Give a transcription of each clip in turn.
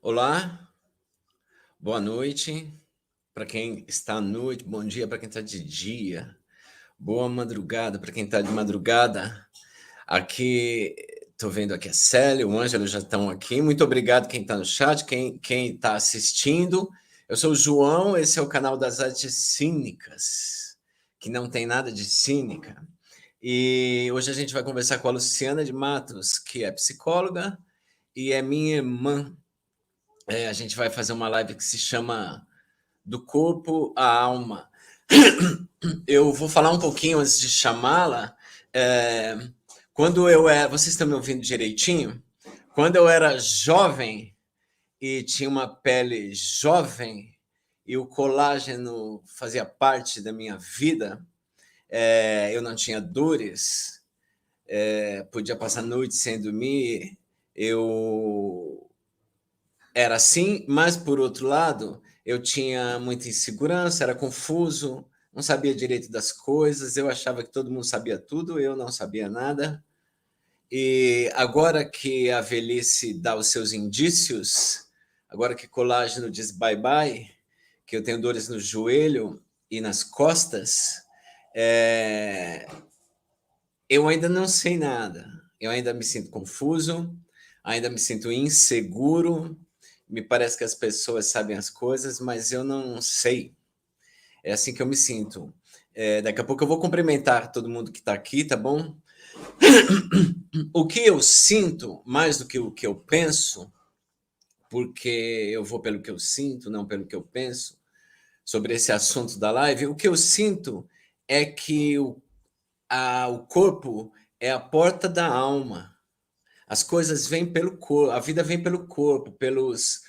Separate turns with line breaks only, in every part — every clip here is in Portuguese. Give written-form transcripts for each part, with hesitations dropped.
Olá, boa noite para quem está à noite, bom dia para quem está de dia, boa madrugada para quem está de madrugada. Aqui, estou vendo aqui a Célia, o Ângelo já estão aqui. Muito obrigado quem está no chat, quem está assistindo. Eu sou o João, esse é o canal das artes cínicas, que não tem nada de cínica. E hoje a gente vai conversar com a Luciana de Matos, que é psicóloga e é minha irmã. A gente vai fazer uma live que se chama Do Corpo à Alma. Eu vou falar um pouquinho antes de chamá-la. É, quando eu era. Vocês estão me ouvindo direitinho? Quando eu era jovem e tinha uma pele jovem e o colágeno fazia parte da minha vida, eu não tinha dores, podia passar noite sem dormir, eu era assim, mas por outro lado, eu tinha muita insegurança, era confuso, não sabia direito das coisas, eu achava que todo mundo sabia tudo, eu não sabia nada. E agora que a velhice dá os seus indícios, agora que colágeno diz bye-bye, que eu tenho dores no joelho e nas costas, eu ainda não sei nada. Eu ainda me sinto confuso, ainda me sinto inseguro. Me parece que as pessoas sabem as coisas, mas eu não sei. É assim que eu me sinto. Daqui a pouco eu vou cumprimentar todo mundo que está aqui, tá bom? O que eu sinto, mais do que o que eu penso, porque eu vou pelo que eu sinto, não pelo que eu penso, sobre esse assunto da live, o que eu sinto é que o corpo é a porta da alma. As coisas vêm pelo corpo, a vida vem pelo corpo, pelos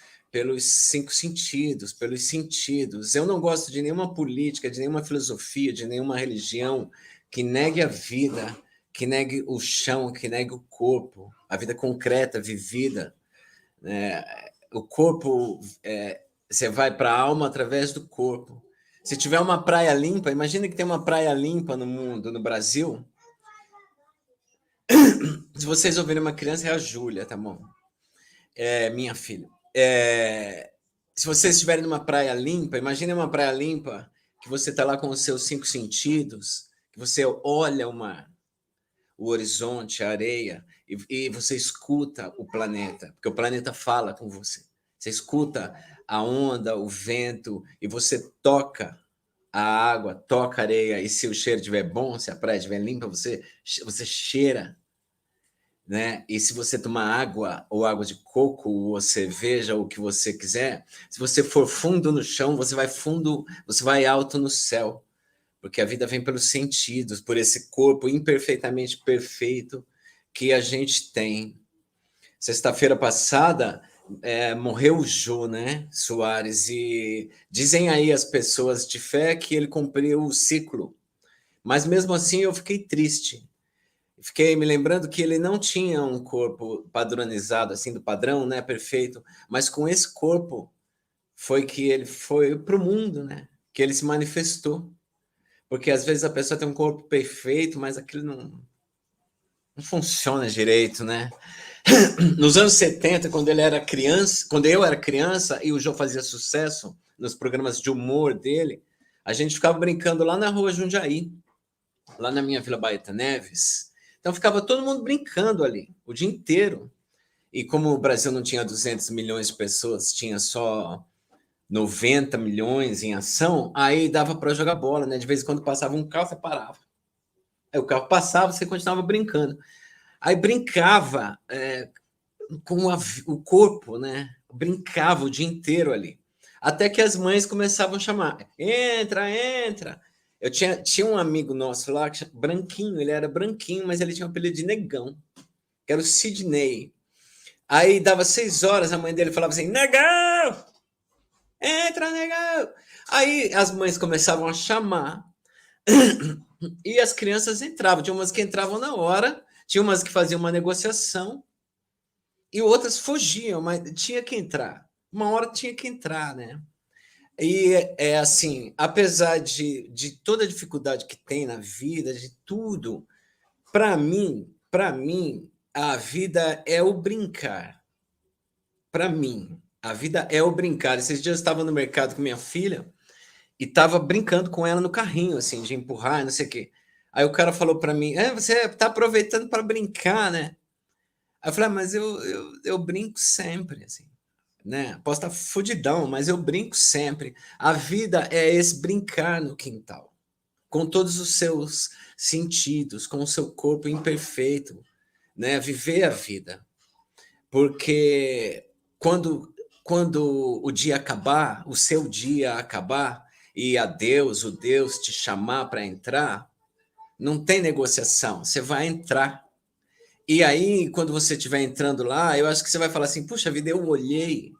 cinco sentidos, pelos sentidos. Eu não gosto de nenhuma política, de nenhuma filosofia, de nenhuma religião que negue a vida, que negue o chão, que negue o corpo, a vida concreta, vivida. Né? O corpo, você vai para a alma através do corpo. Se tiver uma praia limpa, imagina que tem uma praia limpa no mundo, no Brasil. Se vocês ouvirem uma criança, é a Júlia, tá bom? Minha filha. Se vocês estiverem numa praia limpa, imagine uma praia limpa, que você está lá com os seus cinco sentidos, que você olha o mar, o horizonte, a areia, e você escuta o planeta, porque o planeta fala com você. Você escuta a onda, o vento, e você toca a água, toca a areia, e se o cheiro estiver bom, se a praia estiver limpa, você cheira, né? E se você tomar água, ou água de coco, ou cerveja, ou o que você quiser, se você for fundo no chão, você vai fundo, você vai alto no céu, porque a vida vem pelos sentidos, por esse corpo imperfeitamente perfeito que a gente tem. Sexta-feira passada, morreu o Jô, né, Soares, e dizem aí as pessoas de fé que ele cumpriu o ciclo, mas mesmo assim eu fiquei triste. Fiquei me lembrando que ele não tinha um corpo padronizado, assim, do padrão, né, perfeito, mas com esse corpo foi que ele foi para o mundo, né, que ele se manifestou. Porque às vezes a pessoa tem um corpo perfeito, mas aquilo não funciona direito, né? Nos anos 70, quando ele era criança, quando eu era criança e o João fazia sucesso nos programas de humor dele, a gente ficava brincando lá na rua Jundiaí, lá na minha Vila Baeta Neves. Então ficava todo mundo brincando ali o dia inteiro. E como o Brasil não tinha 200 milhões de pessoas, tinha só 90 milhões em ação, aí dava para jogar bola, né? De vez em quando passava um carro, você parava. Aí o carro passava, você continuava brincando. Aí brincava com o corpo, né? Brincava o dia inteiro ali. Até que as mães começavam a chamar: entra, entra. Eu tinha um amigo nosso lá, branquinho, ele era branquinho, mas ele tinha um apelido de negão, que era o Sidney. Aí dava 6 horas, a mãe dele falava assim: negão! Entra, negão! Aí as mães começavam a chamar e as crianças entravam. Tinha umas que entravam na hora, tinha umas que faziam uma negociação e outras fugiam, mas tinha que entrar. Uma hora tinha que entrar, né? E é assim, apesar de toda a dificuldade que tem na vida, de tudo, para mim, a vida é o brincar. Para mim. A vida é o brincar. Esses dias eu estava no mercado com minha filha e estava brincando com ela no carrinho, assim, de empurrar, não sei o quê. Aí o cara falou para mim: você está aproveitando para brincar, né? Aí eu falei: mas eu brinco sempre, assim, né? Posso estar fudidão, mas eu brinco sempre. A vida é esse brincar no quintal, com todos os seus sentidos, com o seu corpo imperfeito, né? Viver a vida. Porque quando o dia acabar, o seu dia acabar, e a Deus, o Deus te chamar para entrar, não tem negociação, você vai entrar. E aí, quando você estiver entrando lá, eu acho que você vai falar assim: puxa vida, eu olhei,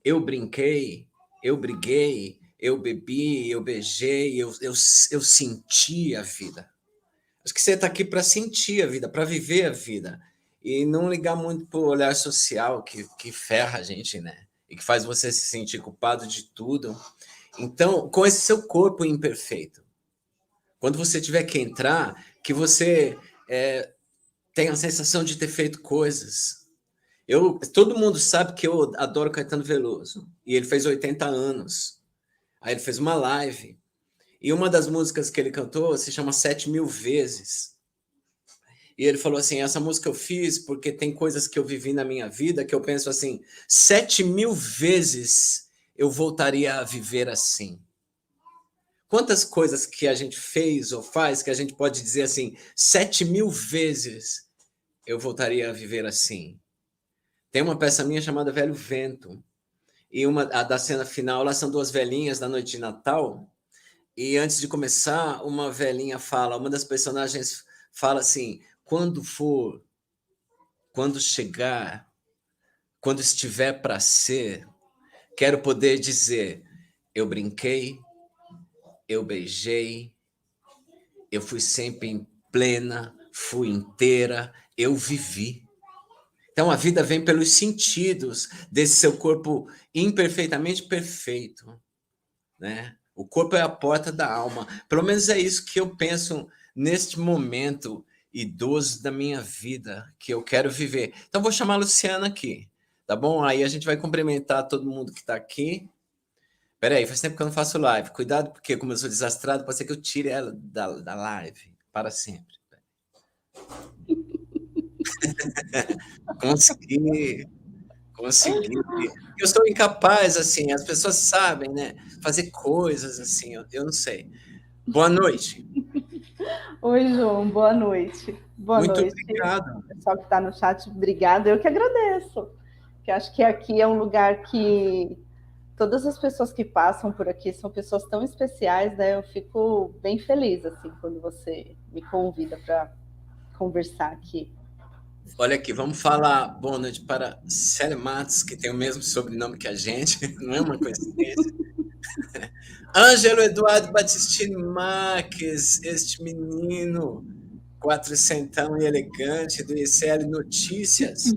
eu brinquei, eu briguei, eu bebi, eu beijei, eu senti a vida. Acho que você está aqui para sentir a vida, para viver a vida. E não ligar muito para o olhar social que ferra a gente, né? E que faz você se sentir culpado de tudo. Então, com esse seu corpo imperfeito, quando você tiver que entrar, que você tenha a sensação de ter feito coisas. Todo mundo sabe que eu adoro Caetano Veloso. E ele fez 80 anos. Aí ele fez uma live. E uma das músicas que ele cantou se chama 7.000 vezes. E ele falou assim: essa música eu fiz porque tem coisas que eu vivi na minha vida que eu penso assim, 7.000 vezes eu voltaria a viver assim. Quantas coisas que a gente fez ou faz que a gente pode dizer assim, 7.000 vezes eu voltaria a viver assim? Tem uma peça minha chamada Velho Vento, e a da cena final, lá são duas velhinhas da noite de Natal, e antes de começar, uma velhinha fala, uma das personagens fala assim: quando chegar, quando estiver para ser, quero poder dizer: eu brinquei, eu beijei, eu fui sempre em plena, fui inteira, eu vivi. Então a vida vem pelos sentidos desse seu corpo imperfeitamente perfeito, né? O corpo é a porta da alma. Pelo menos é isso que eu penso neste momento idoso da minha vida que eu quero viver. Então vou chamar a Luciana aqui, tá bom? Aí a gente vai cumprimentar todo mundo que está aqui. Peraí, faz tempo que eu não faço live. Cuidado, porque como eu sou desastrado, pode ser que eu tire ela da live para sempre. Consegui, consegui. Eu sou incapaz, assim, as pessoas sabem, né? Fazer coisas assim, eu não sei. Boa noite.
Oi, João, boa noite. Boa
Muito
noite.
obrigado.
O pessoal que está no chat, obrigada. Eu que agradeço. Que acho que aqui é um lugar que todas as pessoas que passam por aqui são pessoas tão especiais, né? Eu fico bem feliz assim quando você me convida para conversar aqui.
Olha aqui, vamos falar boa noite para Célia Matos, que tem o mesmo sobrenome que a gente, não é uma coincidência. Ângelo Eduardo Batistini Marques, este menino quatrocentão e elegante do ICL Notícias.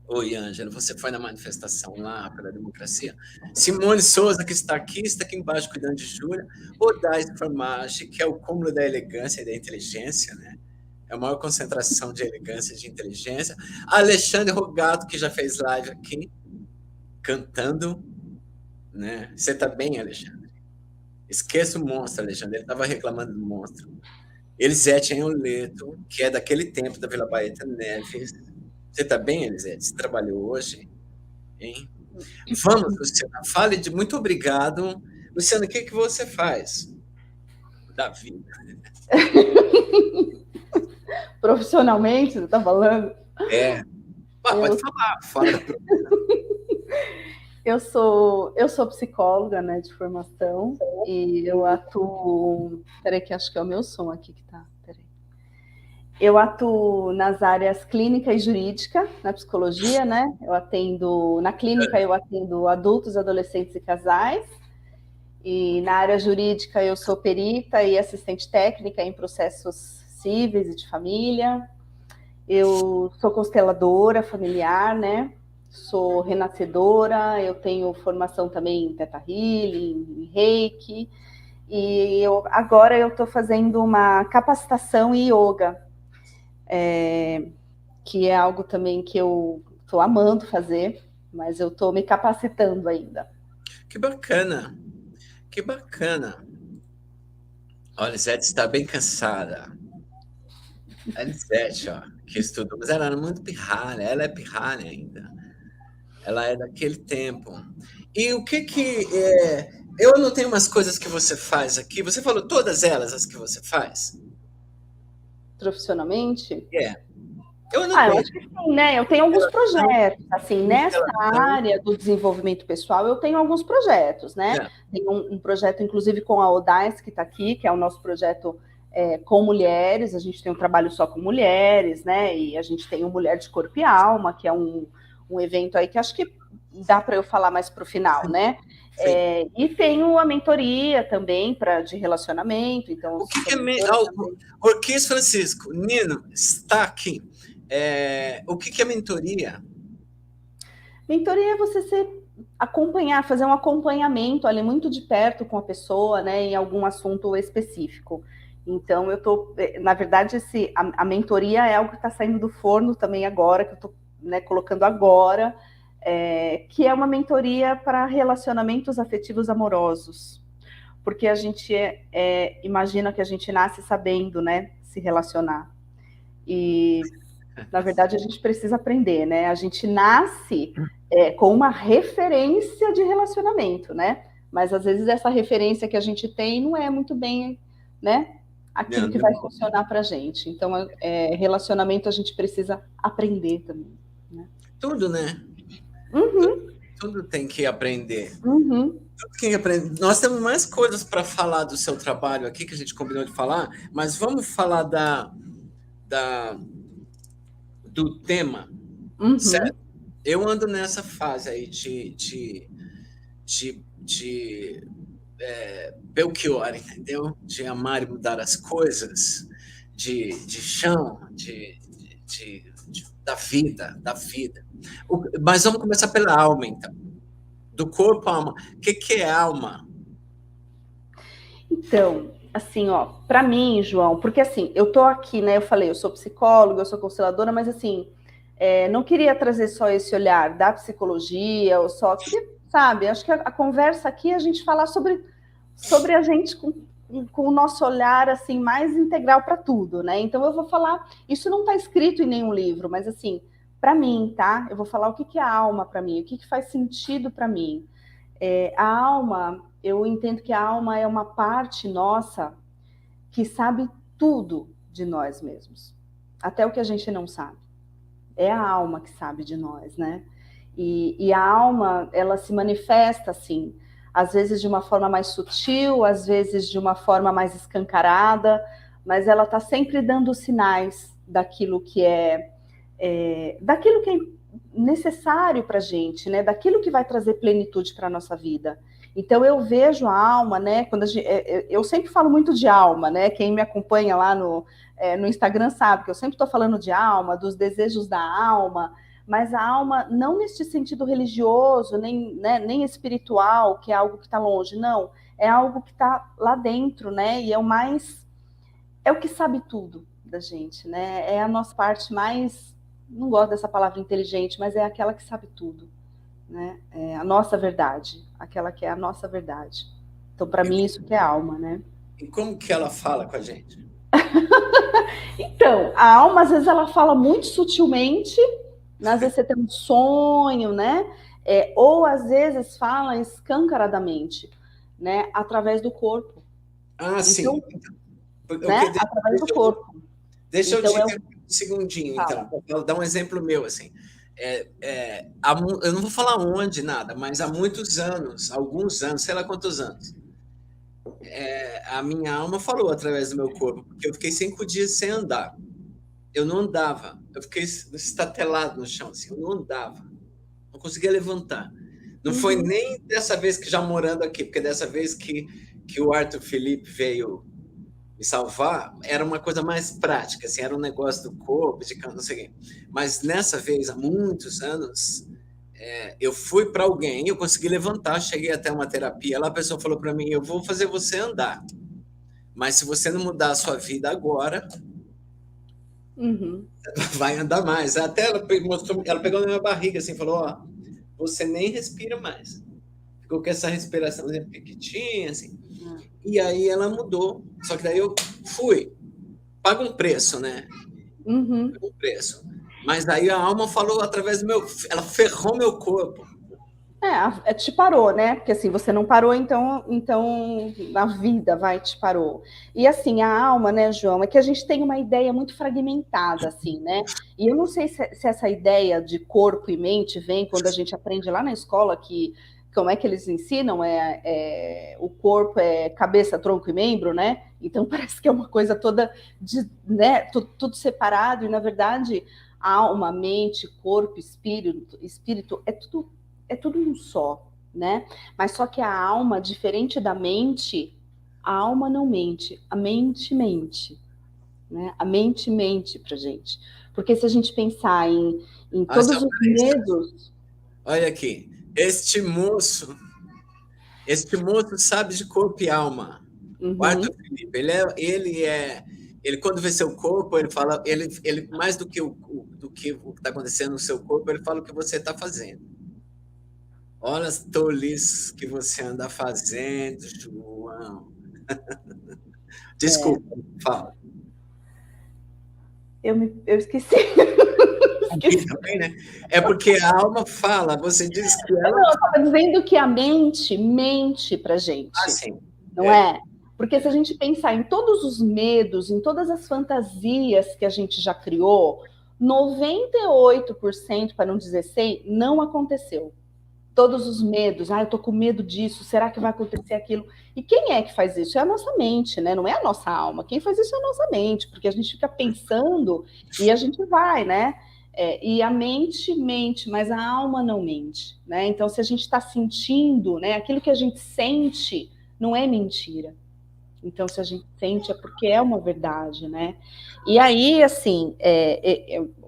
Oi, Ângelo, você foi na manifestação lá pela democracia? Simone Souza, que está aqui embaixo cuidando de Júlia. Odais Formage, que é o cúmulo da elegância e da inteligência, né? É a maior concentração de elegância e de inteligência. Alexandre Rogato, que já fez live aqui, cantando, né? Você está bem, Alexandre? Esqueça o monstro, Alexandre, ele estava reclamando do monstro. Elisete Anholeto, que é daquele tempo da Vila Baeta Neves. Você está bem, Elisete? Você trabalhou hoje? Hein? Vamos, Luciana, fale de muito obrigado. Luciana, o que você faz da vida?
Profissionalmente, você está falando?
Pode
Eu,
falar, fora da
eu sou psicóloga, né, de formação, e eu atuo. Peraí, que acho que é o meu som aqui que tá. Peraí. Eu atuo nas áreas clínica e jurídica, na psicologia, né? Eu atendo, na clínica eu atendo adultos, adolescentes e casais. E na área jurídica eu sou perita e assistente técnica em processos cíveis e de família. Eu sou consteladora familiar, né? Sou renascedora, eu tenho formação também em Theta Healing, em Reiki. E agora eu estou fazendo uma capacitação em yoga, que é algo também que eu estou amando fazer. mas eu estou me capacitando ainda.
Que bacana, que bacana. Olha, Lisete está bem cansada. A Lisete, ó, que estudou, mas ela era muito pirralha, ela é pirralha ainda. Ela é daquele tempo. E o que que é... Eu anotei umas coisas que você faz aqui. Você falou todas elas, as que você faz?
Profissionalmente?
É. Eu
Eu
anotei.
acho que sim, né? Eu tenho alguns
Relação,
projetos, assim, nessa
constelação.
área do desenvolvimento pessoal, eu tenho alguns projetos, né?
É.
Tem um projeto, inclusive, com a Odais, que está aqui, que é o nosso projeto com mulheres, a gente tem um trabalho só com mulheres, né? E a gente tem o Mulher de Corpo e Alma, que é um evento aí que acho que dá para eu falar mais para o final, né?
Sim.
E tenho a mentoria também de relacionamento, então eu
O que
sou
que é...
mentora também.
Orquis Francisco, Nino, está aqui. O que que é mentoria?
Mentoria é você acompanhar, fazer um acompanhamento ali muito de perto com a pessoa, né, em algum assunto específico. Então, na verdade, a mentoria é algo que está saindo do forno também agora, que eu estou, né, colocando agora, que é uma mentoria para relacionamentos afetivos amorosos. Porque a gente imagina que a gente nasce sabendo, né, se relacionar. E na verdade, a gente precisa aprender, né? A gente nasce com uma referência de relacionamento, né? Mas às vezes essa referência que a gente tem não é muito bem, né? Aquilo
Não,
que vai funcionar para a gente. Então, relacionamento a gente precisa aprender também. Né?
tudo, né?
Uhum,
Tudo tem que aprender.
uhum.
Tudo tem que aprender. Nós temos mais coisas para falar do seu trabalho aqui, que a gente combinou de falar, mas vamos falar da, do tema,
Uhum.
certo? Eu ando nessa fase aí de Belchior, entendeu? De amar e mudar as coisas, de chão, da vida, da vida. Mas vamos começar pela alma, então. Do corpo à alma. O que que é alma?
Então, assim, ó, para mim, João, porque assim, eu tô aqui, né? Eu falei, eu sou psicóloga, eu sou consteladora, mas assim, não queria trazer só esse olhar da psicologia, ou só queria, sabe? Acho que a conversa aqui é a gente falar sobre a gente com o nosso olhar assim mais integral para tudo, né? Então eu vou falar, isso não está escrito em nenhum livro, mas assim, para mim, tá? Eu vou falar o que que é a alma para mim, o que que faz sentido para mim. A alma, eu entendo que a alma é uma parte nossa que sabe tudo de nós mesmos, até o que a gente não sabe. É a alma que sabe de nós, né? E a alma, ela se manifesta assim, às vezes de uma forma mais sutil, às vezes de uma forma mais escancarada, mas ela está sempre dando sinais daquilo que daquilo que é necessário para a gente, né? Daquilo que vai trazer plenitude para a nossa vida. Então eu vejo a alma, né? Eu sempre falo muito de alma, né? Quem me acompanha lá no Instagram sabe que eu sempre estou falando de alma, dos desejos da alma, mas a alma não neste sentido religioso, nem espiritual, que é algo que está longe, não. É algo que está lá dentro, né? E é o que sabe tudo da gente, né? É a nossa parte mais, não gosto dessa palavra inteligente, mas é aquela que sabe tudo, né? É a nossa verdade, aquela que é a nossa verdade. Então, para
E,
mim, isso que é alma, né?
e como que ela fala com a gente?
Então, a alma, às vezes, ela fala muito sutilmente, às vezes você tem um sonho, né? Ou às vezes fala escancaradamente, né? Através do corpo.
Ah,
Então,
sim.
né? Através do corpo.
Deixa eu
Então,
te interromper um segundinho,
fala.
então. Vou dar um exemplo meu, assim. Eu não vou falar onde, nada, mas há muitos anos, alguns anos, sei lá quantos anos, a minha alma falou através do meu corpo, porque eu fiquei 5 dias sem andar. Eu não andava, eu fiquei estatelado no chão, assim, eu não andava, não conseguia levantar. Não foi
Uhum.
nem dessa vez que já morando aqui, porque dessa vez que o Arthur Felipe veio me salvar, era uma coisa mais prática, assim, era um negócio do corpo, de não sei o quê. Mas nessa vez, há muitos anos, eu fui para alguém, eu consegui levantar, cheguei até uma terapia, lá a pessoa falou para mim, eu vou fazer você andar, mas se você não mudar a sua vida agora,
Uhum.
vai andar mais. Até ela mostrou, ela pegou na minha barriga assim, falou, ó, você nem respira mais. Ficou com essa respiraçãozinha pequitinha, assim.
Ah.
E aí ela mudou. Só que daí eu fui. Paga um preço, né?
Uhum.
Paga um preço. Mas aí a alma falou através do meu... Ela ferrou meu corpo.
Te parou, né? Porque assim, você não parou, então a vida vai te parou. E assim, a alma, né, João, é que a gente tem uma ideia muito fragmentada, assim, né? E eu não sei se essa ideia de corpo e mente vem quando a gente aprende lá na escola que como é que eles ensinam? O corpo é cabeça, tronco e membro, né? Então parece que é uma coisa toda né, tudo separado, e na verdade, alma, mente, corpo, espírito é tudo um só, né? Mas só que a alma, diferente da mente, a alma não mente, a mente mente, né? A mente mente pra gente. Porque se a gente pensar em
Ah, só
todos os
peraí.
medos.
Olha aqui. Este moço sabe de corpo e alma. O
Uhum.
Arthur Felipe, ele quando vê seu corpo, ele fala, ele mais do que do que o que está acontecendo no seu corpo, ele fala o que você está fazendo. Olha as tolices que você anda fazendo, João. Desculpa, fala.
Eu esqueci.
Aqui também, né? É porque a alma fala, você diz que ela.
Não, eu estava dizendo que a mente mente pra
Ah,
gente,
sim.
não é? Porque se a gente pensar em todos os medos, em todas as fantasias que a gente já criou, 98%, para não dizer 100, não aconteceu. Todos os medos, eu tô com medo disso, será que vai acontecer aquilo? E quem é que faz isso? É a nossa mente, né? Não é a nossa alma. Quem faz isso é a nossa mente, porque a gente fica pensando e a gente vai, né? E a mente mente, mas a alma não mente, né? Então, se a gente está sentindo, né? Aquilo que a gente sente não é mentira. Então, se a gente sente é porque é uma verdade, né? E aí, assim,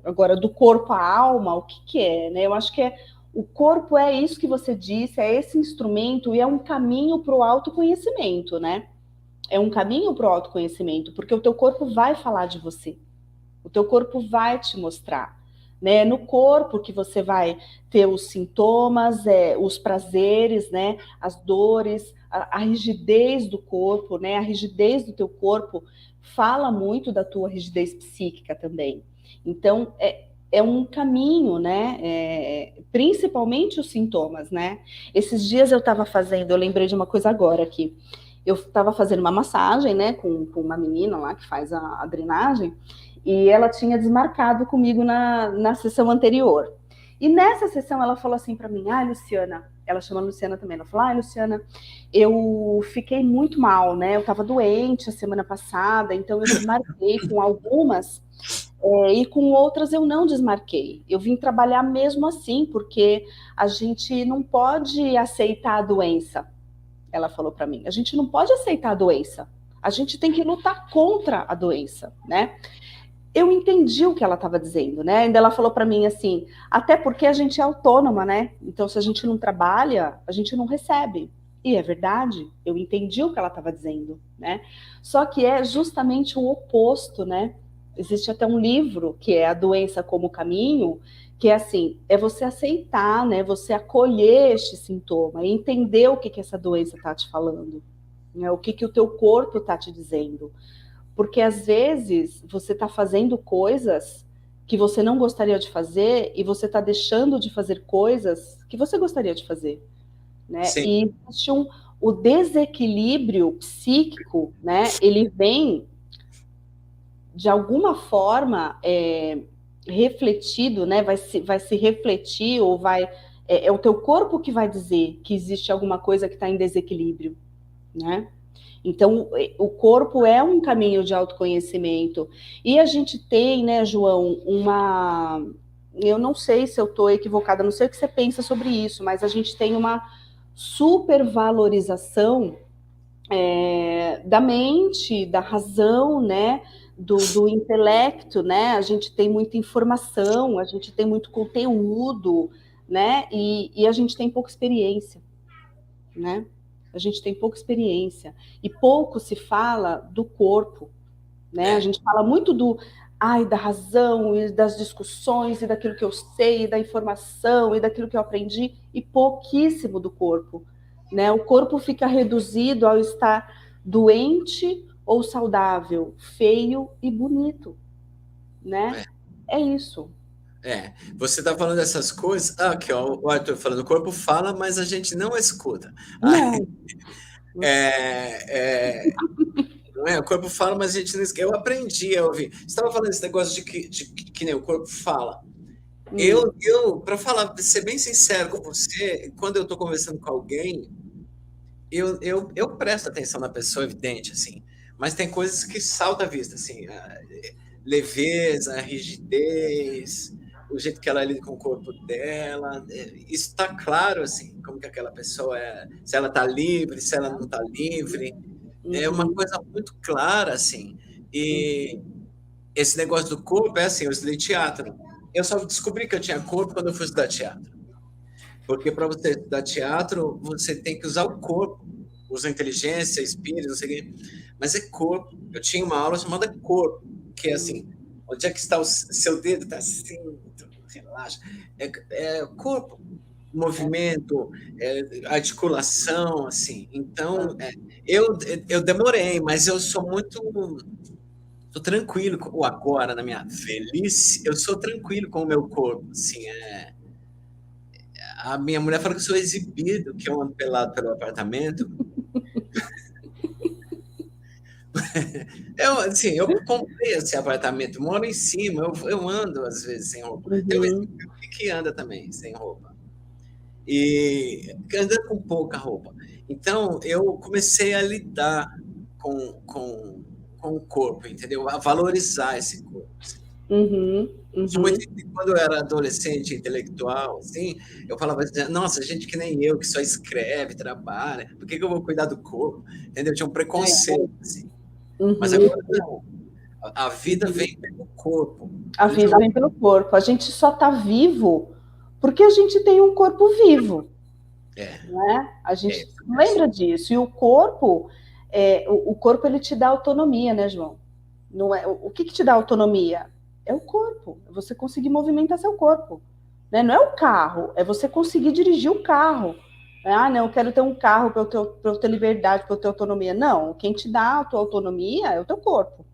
agora do corpo à alma, o que é, né? Eu acho que o corpo é isso que você disse, é esse instrumento e é um caminho para o autoconhecimento, né? É um caminho para o autoconhecimento, porque o teu corpo vai falar de você, o teu corpo vai te mostrar, né? No corpo que você vai ter os sintomas, os prazeres, né? As dores, a rigidez do corpo, né? A rigidez do teu corpo fala muito da tua rigidez psíquica também. Então, é um caminho, né? Principalmente os sintomas, né? Esses dias eu estava fazendo, eu lembrei de uma coisa agora aqui. Eu estava fazendo uma massagem, né, com uma menina lá que faz a drenagem, e ela tinha desmarcado comigo na sessão anterior. E nessa sessão ela falou assim para mim, Luciana, ela chama Luciana também, ela falou, Luciana, eu fiquei muito mal, né? Eu estava doente a semana passada, então eu desmarquei com algumas, e com outras eu não desmarquei. Eu vim trabalhar mesmo assim, porque a gente não pode aceitar a doença. Ela falou para mim, a gente não pode aceitar a doença. A gente tem que lutar contra a doença, né? Eu entendi o que ela estava dizendo, né? Ainda ela falou para mim assim, até porque a gente é autônoma, né? Então, se a gente não trabalha, a gente não recebe. E é verdade, eu entendi o que ela estava dizendo, né? Só que é justamente o oposto, né? Existe até um livro que é A Doença como Caminho, que é assim, é você aceitar, né? Você acolher este sintoma e entender o que essa doença está te falando, né? O que o teu corpo está te dizendo. Porque às vezes você está fazendo coisas que você não gostaria de fazer e você está deixando de fazer coisas que você gostaria de fazer, né?
Sim.
E existe o desequilíbrio psíquico, né? Ele vem de alguma forma refletido, né? Vai se refletir ou vai é o teu corpo que vai dizer que existe alguma coisa que está em desequilíbrio, né? Então, o corpo é um caminho de autoconhecimento. E a gente tem, né, João, eu não sei se eu estou equivocada, não sei o que você pensa sobre isso, mas a gente tem uma supervalorização da mente, da razão, né, do intelecto, né? A gente tem muita informação, a gente tem muito conteúdo, né? E a gente tem pouca experiência, né? A gente tem pouca experiência e pouco se fala do corpo, né? A gente fala muito ai, da razão e das discussões e daquilo que eu sei, e da informação e daquilo que eu aprendi, e pouquíssimo do corpo, né? O corpo fica reduzido ao estar doente ou saudável, feio e bonito, né? É isso.
Você está falando dessas coisas. Ah, aqui, ó, o Arthur falando, o corpo fala, mas a gente não escuta.
Não.
Não é? O corpo fala, mas a gente não escuta. Eu aprendi a ouvir. Você estava falando esse negócio de que nem o corpo fala. Para falar, ser bem sincero com você, quando eu estou conversando com alguém, eu presto atenção na pessoa, evidente, assim, mas tem coisas que saltam à vista, assim, a leveza, a rigidez, o jeito que ela lida com o corpo dela, isso está claro, assim, como que aquela pessoa é, se ela está livre, se ela não está livre, é uma coisa muito clara, assim, e esse negócio do corpo é assim, eu estudei teatro, eu só descobri que eu tinha corpo quando eu fui estudar teatro. Porque para você estudar teatro, você tem que usar o corpo. Usa inteligência, espírito, não sei o quê. Mas é corpo. Eu tinha uma aula chamada corpo, que é assim, onde é que está o seu dedo? Está assim, relaxa. É corpo. Movimento, articulação, assim. Então, eu demorei, mas eu sou muito... Sou tranquilo agora, na minha velhice, eu sou tranquilo com o meu corpo, assim, a minha mulher fala que eu sou exibido, que eu ando pelado pelo apartamento. Assim, eu comprei esse apartamento, moro em cima, eu ando às vezes sem roupa. Tem um exibido que anda também sem roupa. E anda com pouca roupa. Então, eu comecei a lidar com o corpo, entendeu? A valorizar esse corpo. Assim. Quando eu era adolescente intelectual, assim, eu falava assim, nossa, gente que nem eu, que só escreve, trabalha, por que eu vou cuidar do corpo? Entendeu? Tinha um preconceito, assim. Mas agora não. A vida vem pelo corpo.
A vida vem pelo corpo. A gente só está vivo porque a gente tem um corpo vivo. Né? A gente lembra disso. E o corpo, o corpo ele te dá autonomia, né, João? Não é, o que te dá autonomia? É o corpo. É você conseguir movimentar seu corpo. Né? Não é o carro, é você conseguir dirigir o carro. Ah, não, eu quero ter um carro para eu ter liberdade, para eu ter autonomia. Não, quem te dá a tua autonomia é o teu corpo.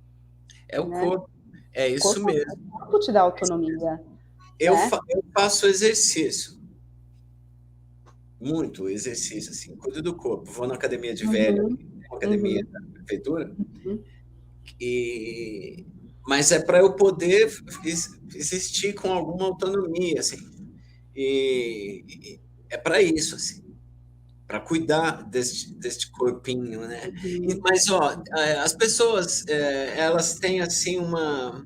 É o corpo. É isso mesmo.
O corpo te dá autonomia.
Eu faço exercício. Muito exercício, assim. Cuido do corpo. Vou na academia de velho, uma academia da prefeitura. Mas é para eu poder existir com alguma autonomia, assim. E é para isso, assim. Para cuidar deste corpinho, né? Mas, ó, as pessoas, elas têm, assim, uma...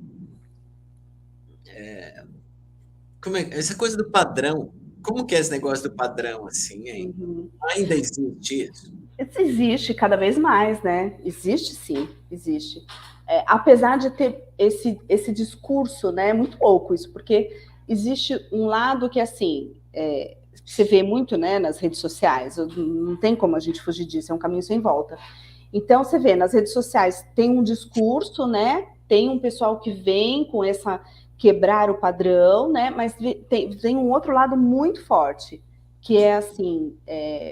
como essa coisa do padrão. Como que é esse negócio do padrão, assim, hein? Ainda existe isso?
Isso existe cada vez mais, né? Existe sim, existe. Apesar de ter esse discurso, né? É muito louco isso, porque existe um lado que, assim, você vê muito, né, nas redes sociais, não tem como a gente fugir disso, é um caminho sem volta. Então, você vê, nas redes sociais tem um discurso, né? Tem um pessoal que vem com essa quebrar o padrão, né? Mas tem um outro lado muito forte, que é assim,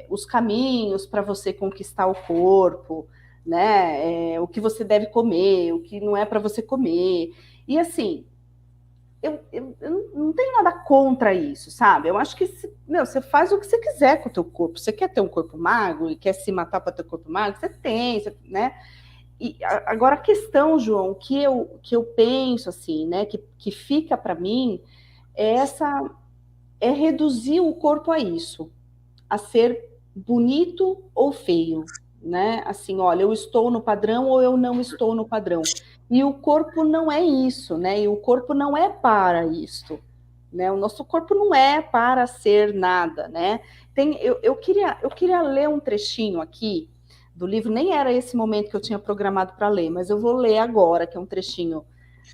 os caminhos para você conquistar o corpo, né? O que você deve comer, o que não é para você comer. E assim, eu não tenho nada contra isso, sabe? Eu acho que você faz o que você quiser com o teu corpo. Você quer ter um corpo magro e quer se matar para ter um corpo magro? Você tem, né? E agora a questão, João, que eu penso assim, né? Que fica para mim é reduzir o corpo a isso, a ser bonito ou feio, né? Assim, olha, eu estou no padrão ou eu não estou no padrão. E o corpo não é isso, né? E o corpo não é para isto, né? O nosso corpo não é para ser nada, né? Eu queria ler um trechinho aqui do livro, nem era esse momento que eu tinha programado para ler, mas eu vou ler agora, que é um trechinho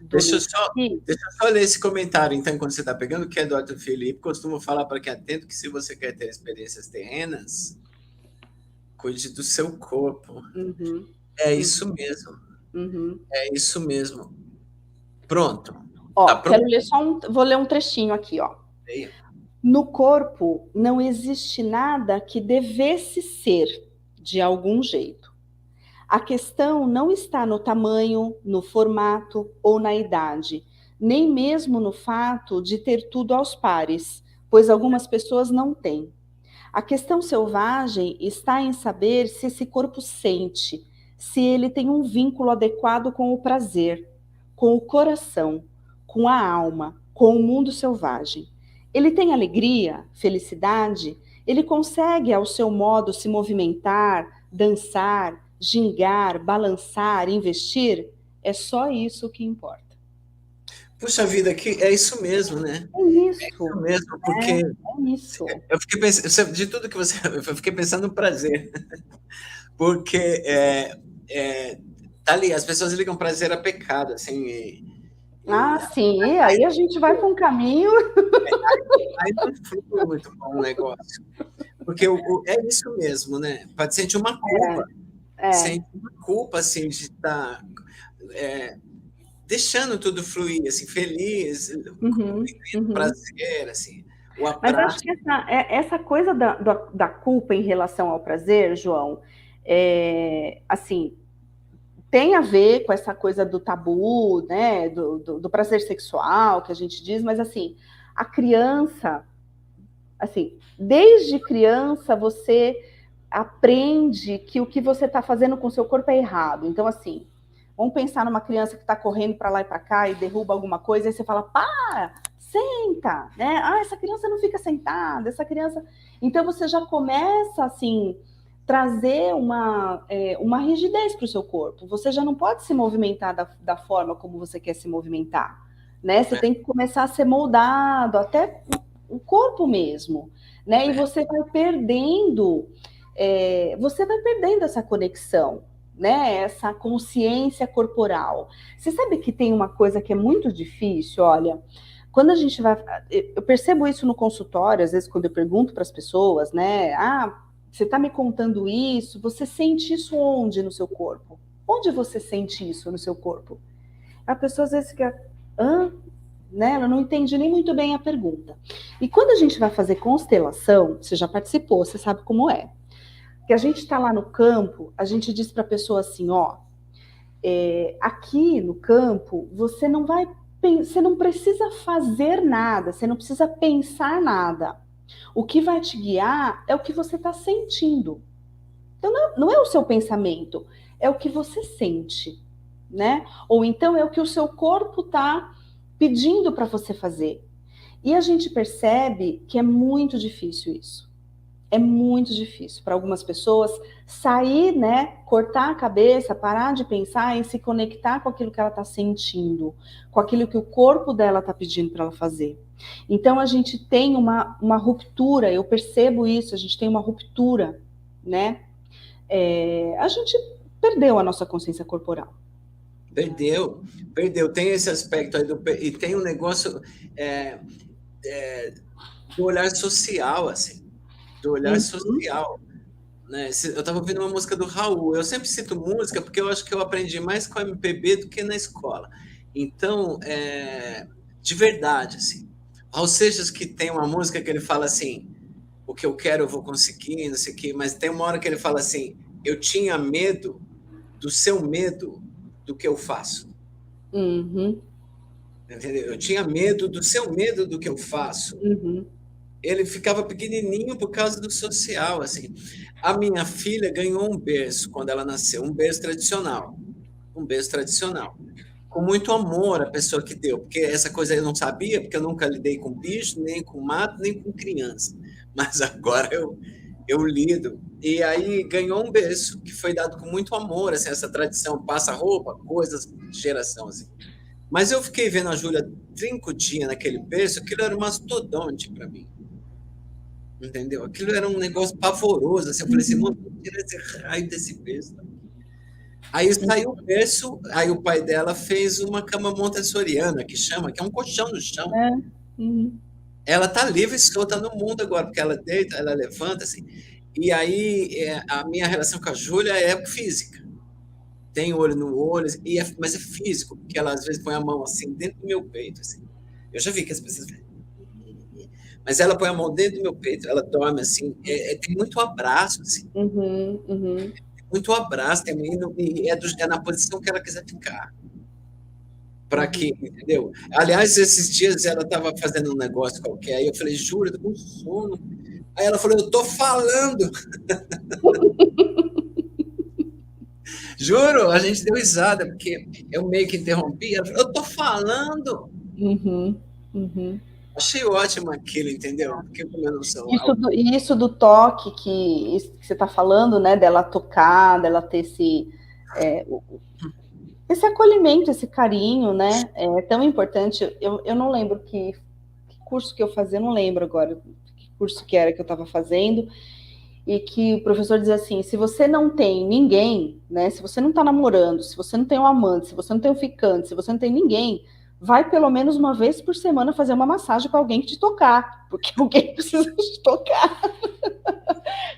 do
Deixa eu
livro.
só ler esse comentário, então, quando você está pegando, que é do Arthur Felipe. Costumo falar para quem é atento que se você quer ter experiências terrenas, cuide do seu corpo. É isso mesmo. É isso mesmo. Pronto. Tá
Ó, quero
pronto?
ler vou ler um trechinho aqui, ó.
Aí.
No corpo não existe nada que devesse ser de algum jeito. A questão não está no tamanho, no formato ou na idade, nem mesmo no fato de ter tudo aos pares, pois algumas pessoas não têm. A questão selvagem está em saber se esse corpo sente, se ele tem um vínculo adequado com o prazer, com o coração, com a alma, com o mundo selvagem. Ele tem alegria, felicidade, ele consegue, ao seu modo, se movimentar, dançar, gingar, balançar, investir? É só isso que importa.
Puxa vida, que é isso mesmo, né?
É
É
isso,
isso mesmo, porque
é isso.
eu fiquei pensando, de tudo que você. Eu fiquei pensando no prazer. Porque tá ali, as pessoas ligam prazer a pecado, assim,
Ah, sim, e aí a gente vai para um caminho.
aí não flui muito bom o negócio. Porque é isso mesmo, né? Pode sentir uma culpa,
É,
sente uma culpa, assim, de estar deixando tudo fluir, assim, feliz,
uhum, uhum.
prazer, assim, o
Mas acho
abraço.
que essa coisa da culpa em relação ao prazer, João, assim, tem a ver com essa coisa do tabu, né, do prazer sexual que a gente diz, mas assim, a criança, assim, desde criança você aprende que o que você está fazendo com o seu corpo é errado. Então, assim, vamos pensar numa criança que está correndo para lá e para cá e derruba alguma coisa, e aí você fala, para, senta, né? Ah, essa criança não fica sentada, essa criança. Então você já começa assim trazer uma rigidez para o seu corpo. Você já não pode se movimentar da forma como você quer se movimentar, né? Você
Né?
tem que começar a ser moldado, até o corpo mesmo, né? E
É.
você vai perdendo essa conexão, né? Essa consciência corporal. Você sabe que tem uma coisa que é muito difícil, olha, quando a gente vai, eu percebo isso no consultório, às vezes quando eu pergunto para as pessoas, né? Ah, você está me contando isso, você sente isso onde no seu corpo? Onde você sente isso no seu corpo? A pessoa às vezes fica, hã? Né? Ela não entende nem muito bem a pergunta. E quando a gente vai fazer constelação, você já participou, você sabe como é. Que a gente está lá no campo, a gente diz para a pessoa assim, ó, aqui no campo você não precisa fazer nada, você não precisa pensar nada. O que vai te guiar é o que você está sentindo. Então não é o seu pensamento, é o que você sente, né? Ou então é o que o seu corpo está pedindo para você fazer. E a gente percebe que é muito difícil isso. É muito difícil para algumas pessoas sair, né, cortar a cabeça, parar de pensar e se conectar com aquilo que ela está sentindo, com aquilo que o corpo dela está pedindo para ela fazer. Então a gente tem uma ruptura, eu percebo isso, a gente tem uma ruptura, né? A gente perdeu a nossa consciência corporal.
Perdeu, perdeu. Tem esse aspecto aí e tem um negócio é, é, do olhar social, assim, do olhar
Uhum.
social. Né? Eu estava ouvindo uma música do Raul. Eu sempre cito música porque eu acho que eu aprendi mais com a MPB do que na escola. Então, de verdade, assim. O Raul Seixas que tem uma música que ele fala assim, o que eu quero eu vou conseguir, não sei o quê, mas tem uma hora que ele fala assim, eu tinha medo do seu medo do que eu faço.
Uhum.
Entendeu? Eu tinha medo do seu medo do que eu faço.
Uhum.
Ele ficava pequenininho por causa do social, assim. A minha filha ganhou um berço quando ela nasceu, um berço tradicional, com muito amor a pessoa que deu, porque essa coisa eu não sabia, porque eu nunca lidei com bicho, nem com mato, nem com criança, mas agora eu lido. E aí ganhou um berço que foi dado com muito amor, assim, essa tradição, passa roupa, coisas de geração, assim. Mas eu fiquei vendo a Júlia trincudinha naquele berço, aquilo era um mastodonte para mim. Entendeu? Aquilo era um negócio pavoroso. Assim, eu falei assim, mano, tira esse raio desse berço. Aí saiu o berço, aí o pai dela fez uma cama montessoriana, que chama, que é um colchão no chão.
É. Uhum.
Ela tá livre e solta no mundo agora, porque ela deita, ela levanta, assim. E aí a minha relação com a Júlia é física. tem olho no olho, mas é físico, porque ela às vezes põe a mão assim dentro do meu peito. Assim. Eu já vi que as pessoas. Mas ela põe a mão dentro do meu peito, ela dorme assim, tem muito abraço, assim. Muito abraço, e é na posição que ela quiser ficar. Para que, entendeu? Aliás, esses dias ela estava fazendo um negócio qualquer, aí eu falei, juro, eu tô com sono. Aí ela falou, eu tô falando. Juro, a gente deu risada, porque eu meio que interrompi, ela falou, eu tô falando. Achei ótimo aquilo, entendeu? Porque como eu não sou...
Isso do toque que você está falando, né, dela tocar, dela ter esse acolhimento, esse carinho, né, é tão importante. Eu não lembro que curso que eu fazia, não lembro agora que curso que era que eu estava fazendo, e que o professor dizia assim, se você não tem ninguém, né, se você não está namorando, se você não tem um amante, se você não tem um ficante, se você não tem ninguém, vai pelo menos uma vez por semana fazer uma massagem para alguém que te tocar, porque alguém precisa te tocar.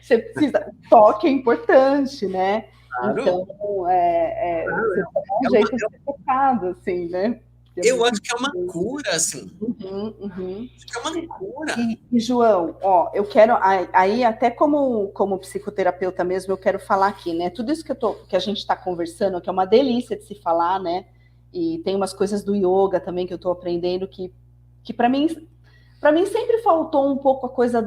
Você precisa, toque é importante, né?
Claro.
Então, você dá um jeito de ser tocado, assim, né?
Eu acho que é uma cura, assim. Acho que é uma cura.
E João, ó, eu quero, aí até como psicoterapeuta mesmo, eu quero falar aqui, né? Tudo isso que a gente está conversando, que é uma delícia de se falar, né? E tem umas coisas do yoga também que eu estou aprendendo que para mim sempre faltou um pouco a coisa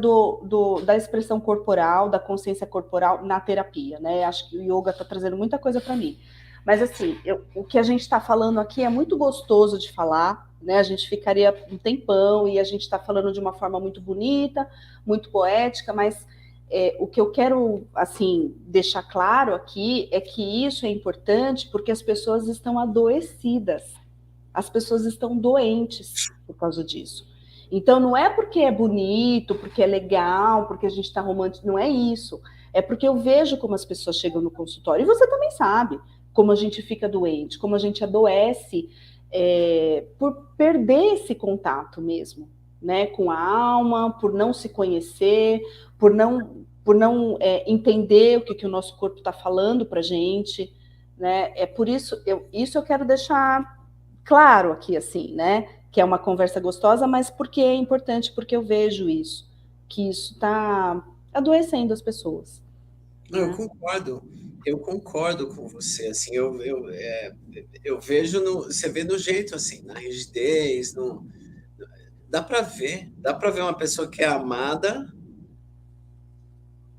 da expressão corporal, da consciência corporal na terapia, né? Acho que o yoga está trazendo muita coisa para mim. Mas assim, o que a gente está falando aqui é muito gostoso de falar, né? A gente ficaria um tempão e a gente está falando de uma forma muito bonita, muito poética, mas o que eu quero, assim, deixar claro aqui é que isso é importante porque as pessoas estão adoecidas, as pessoas estão doentes por causa disso. Então, não é porque é bonito, porque é legal, porque a gente está romântico, não é isso. É porque eu vejo como as pessoas chegam no consultório, e você também sabe como a gente fica doente, como a gente adoece por perder esse contato mesmo, né, com a alma, por não se conhecer, por não entender o que o nosso corpo está falando para a gente, né? É por isso, eu quero deixar claro aqui, assim, né, que é uma conversa gostosa, mas porque é importante, porque eu vejo isso, que isso está adoecendo as pessoas.
Não, né? Eu concordo com você, assim, eu vejo, você vê no jeito, assim, na rigidez, dá para ver uma pessoa que é amada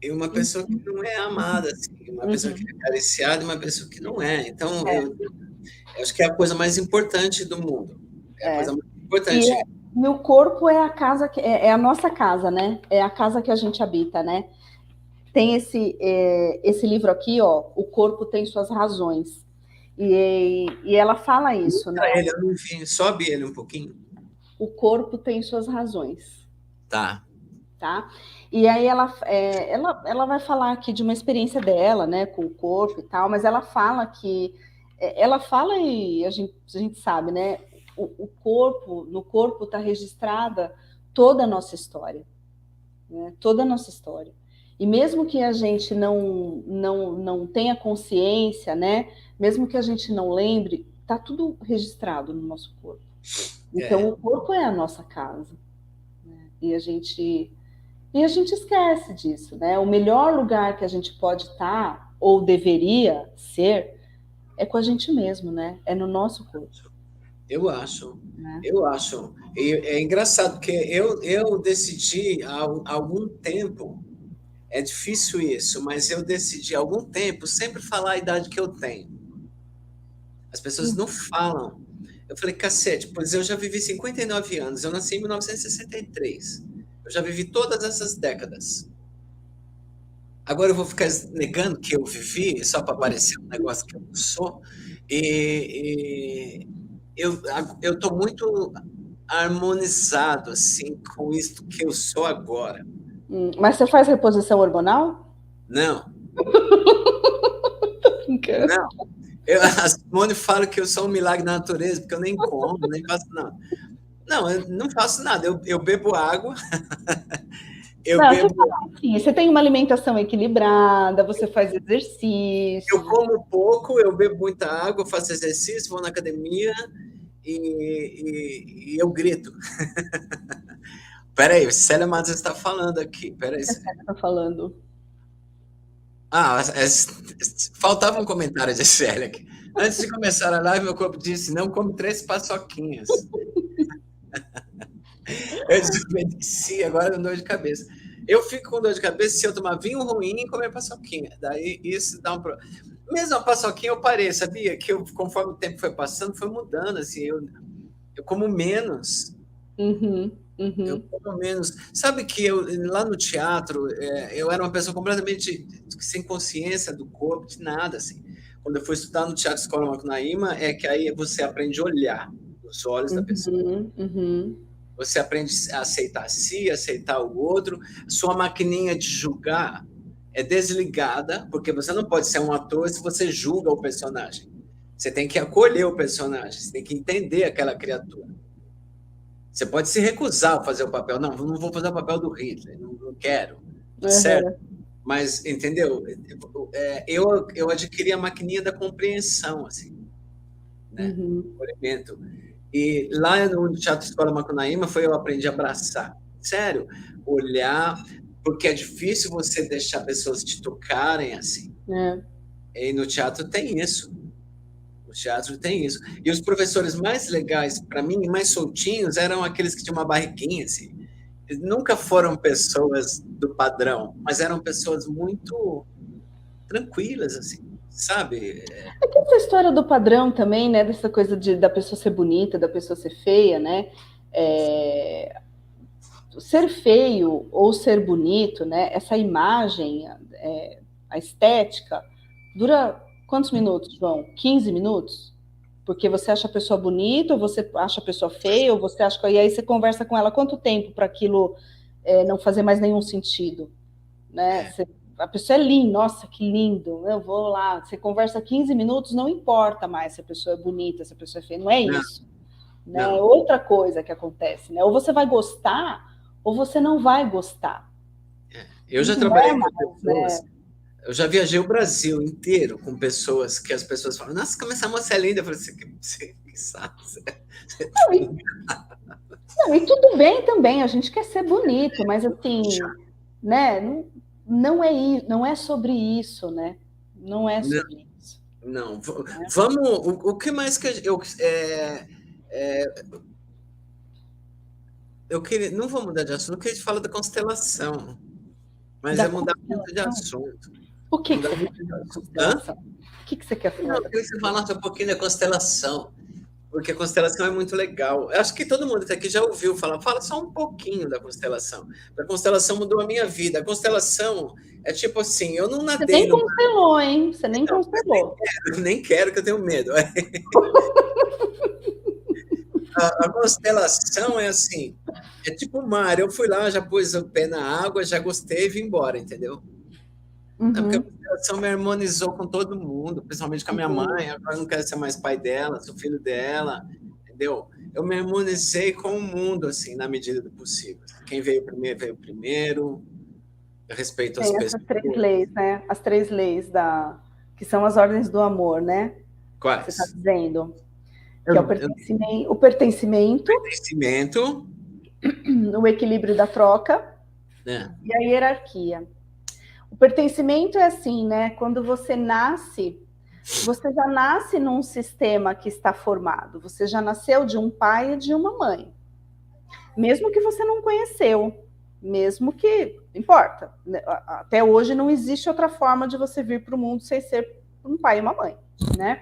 e uma pessoa que não é amada, assim, uma pessoa que é acariciada e uma pessoa que não é. Então, eu acho que é a coisa mais importante do mundo. É a coisa mais importante.
E o corpo é a casa, é a nossa casa, né? É a casa que a gente habita, né? Tem esse livro aqui, ó, O Corpo Tem Suas Razões. E ela fala isso, né?
Ele, eu não vi, sobe ele um pouquinho.
O corpo tem suas razões.
Tá.
E aí ela vai falar aqui de uma experiência dela, né, com o corpo e tal, mas ela fala que e a gente sabe, né, no corpo está registrada toda a nossa história, né, toda a nossa história. E mesmo que a gente não tenha consciência, né, mesmo que a gente não lembre, está tudo registrado no nosso corpo. Então o corpo é a nossa casa, né, e a gente esquece disso, né? O melhor lugar que a gente pode estar, ou deveria ser, é com a gente mesmo, né? É no nosso corpo.
Eu acho. E é engraçado, porque eu decidi há algum tempo, é difícil isso, mas eu decidi há algum tempo sempre falar a idade que eu tenho. As pessoas não falam. Eu falei, cacete, pois eu já vivi 59 anos, eu nasci em 1963. Eu já vivi todas essas décadas. Agora eu vou ficar negando que eu vivi só para parecer um negócio que eu não sou. E eu estou muito harmonizado assim com isso que eu sou agora.
Mas você faz reposição hormonal?
Não. Não. A Simone fala que eu sou um milagre da natureza, porque eu nem como, nem faço nada. Não, eu não faço nada. Eu bebo água. Eu
Não, você
bebo,
fala assim, você tem uma alimentação equilibrada, você faz
eu
exercício.
como pouco, eu bebo muita água, faço exercício, vou na academia e eu grito. Peraí, Célia Matos está falando aqui.
O
Peraí.
que a Célia está falando?
Ah, faltava um comentário de Célia aqui. Antes de começar a live, meu corpo disse: não come 3 paçoquinhas. Eu desobedeci, agora com dor de cabeça. Eu fico com dor de cabeça se eu tomar vinho ruim e comer paçoquinha. Daí isso dá um problema. Mesmo a paçoquinha eu parei, sabia? Que eu, conforme o tempo foi passando, foi mudando. Assim, eu como menos.
Uhum,
Eu
uhum.
como menos. Sabe que eu, lá no teatro, eu era uma pessoa completamente sem consciência do corpo, de nada. Assim. Quando eu fui estudar no Teatro Escola Macunaíma, é que aí você aprende a olhar nos olhos da pessoa.
Uhum, uhum.
Você aprende a aceitar si, aceitar o outro. Sua maquininha de julgar é desligada, porque você não pode ser um ator se você julga o personagem. Você tem que acolher o personagem, você tem que entender aquela criatura. Você pode se recusar a fazer o papel. Não, não vou fazer o papel do Hitler, não quero. Tá certo?
Uhum.
Mas, entendeu? Eu adquiri a maquininha da compreensão, assim, né?
Uhum.
Acolhimento. E lá no Teatro Escola Macunaíma foi eu aprendi a abraçar. Sério, olhar, porque é difícil você deixar pessoas te tocarem assim.
É.
E no teatro tem isso. O teatro tem isso. E os professores mais legais, para mim, mais soltinhos, eram aqueles que tinham uma barriguinha, assim. Eles nunca foram pessoas do padrão, mas eram pessoas muito tranquilas, assim, sabe?
É que essa história do padrão também, né? Dessa coisa da pessoa ser bonita, da pessoa ser feia, né? É, ser feio ou ser bonito, né? Essa imagem, a estética, dura quantos minutos, João? 15 minutos? Porque você acha a pessoa bonita, ou você acha a pessoa feia, ou você acha. E aí você conversa com ela quanto tempo para aquilo não fazer mais nenhum sentido, né? A pessoa é linda, nossa, que lindo, eu vou lá. Você conversa 15 minutos, não importa mais se a pessoa é bonita, se a pessoa é feia, não é
Não,
isso. Né? É
não.
outra coisa que acontece, né? Ou você vai gostar, ou você não vai gostar.
Eu já
Não é
trabalhei com
mais,
pessoas.
né?
Eu já viajei o Brasil inteiro com pessoas que as pessoas falam, nossa, como essa moça é linda. Eu falei assim, que saco.
Não, e tudo bem também, a gente quer ser bonito, mas assim, né? Não é sobre isso, né? Não é
Não,
sobre isso.
não.
Né?
Vamos. O que mais que eu queria. Não vou mudar de assunto, eu queria te falar da constelação, mas
Da
é mudar muito de
constelação.
assunto.
O que
Mudar
você quer
muito de
falar da
assunto. Hã?
constelação? O que você quer
Não,
falar
eu
da
queria que você
constelação?
falasse um pouquinho da constelação, porque a constelação é muito legal. Eu acho que todo mundo aqui já ouviu falar. Fala só um pouquinho da constelação. A constelação mudou a minha vida. A constelação é tipo assim, eu não
Você
nadei
nem
no
constelou, hein? Você nem
Então,
constelou.
eu nem quero que eu tenho medo. A constelação é assim, é tipo o mar. Eu fui lá, já pus o pé na água, já gostei e vim embora, entendeu? É porque a
Uhum,
constelação me harmonizou com todo mundo, principalmente com a minha
uhum.
mãe. Agora eu não quero ser mais pai dela, sou filho dela, entendeu? Eu me harmonizei com o mundo, assim, na medida do possível. Quem veio primeiro, eu respeito as
Tem essas três
pessoas.
leis, né? As três leis que são as ordens do amor, né? Você está
Quais?
dizendo que é
Eu
o pertencimento,
conhecimento,
o equilíbrio da troca
né?
e a hierarquia. O pertencimento é assim, né? Quando você já nasce num sistema que está formado. Você já nasceu de um pai e de uma mãe. Mesmo que você não conheceu, mesmo que importa. Até hoje não existe outra forma de você vir para o mundo sem ser um pai e uma mãe, né?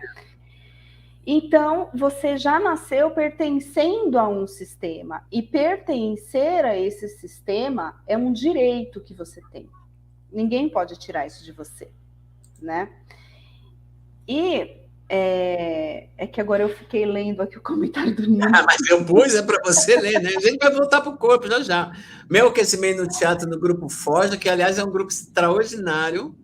Então, você já nasceu pertencendo a um sistema. E pertencer a esse sistema é um direito que você tem. Ninguém pode tirar isso de você, né? E que agora eu fiquei lendo aqui o comentário do Nino.
Ah, mas eu pus, é para você ler, né? A gente vai voltar para o corpo já já. Meu aquecimento no teatro no grupo Forja, que aliás é um grupo extraordinário,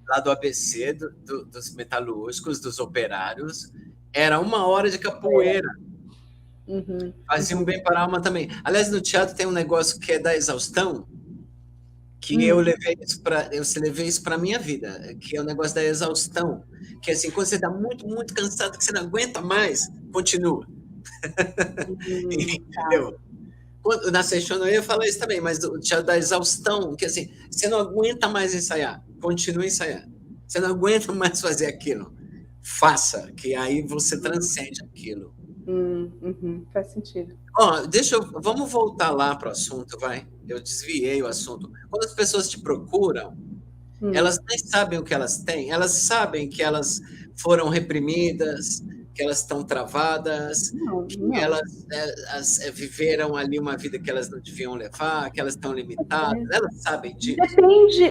lá do ABC, dos metalúrgicos, dos operários, era 1 hora de capoeira.
Uhum,
Fazia um bem para a alma também. Aliás, no teatro tem um negócio que é da exaustão. que eu levei isso para minha vida, que é o negócio da exaustão, que assim, quando você está muito, muito cansado, que você não aguenta mais, continua.
Tá.
Entendeu? Na session eu ia falar isso também, mas já da exaustão, que assim, você não aguenta mais ensaiar, continue ensaiando. Você não aguenta mais fazer aquilo, faça, que aí você transcende aquilo.
Faz sentido.
Ó, vamos voltar lá para o assunto, vai. Eu desviei o assunto. Quando as pessoas te procuram, elas nem sabem o que elas têm, elas sabem que elas foram reprimidas, que elas estão travadas,
Não,
que
não.
elas viveram ali uma vida que elas não deviam levar, que elas estão limitadas, elas sabem disso.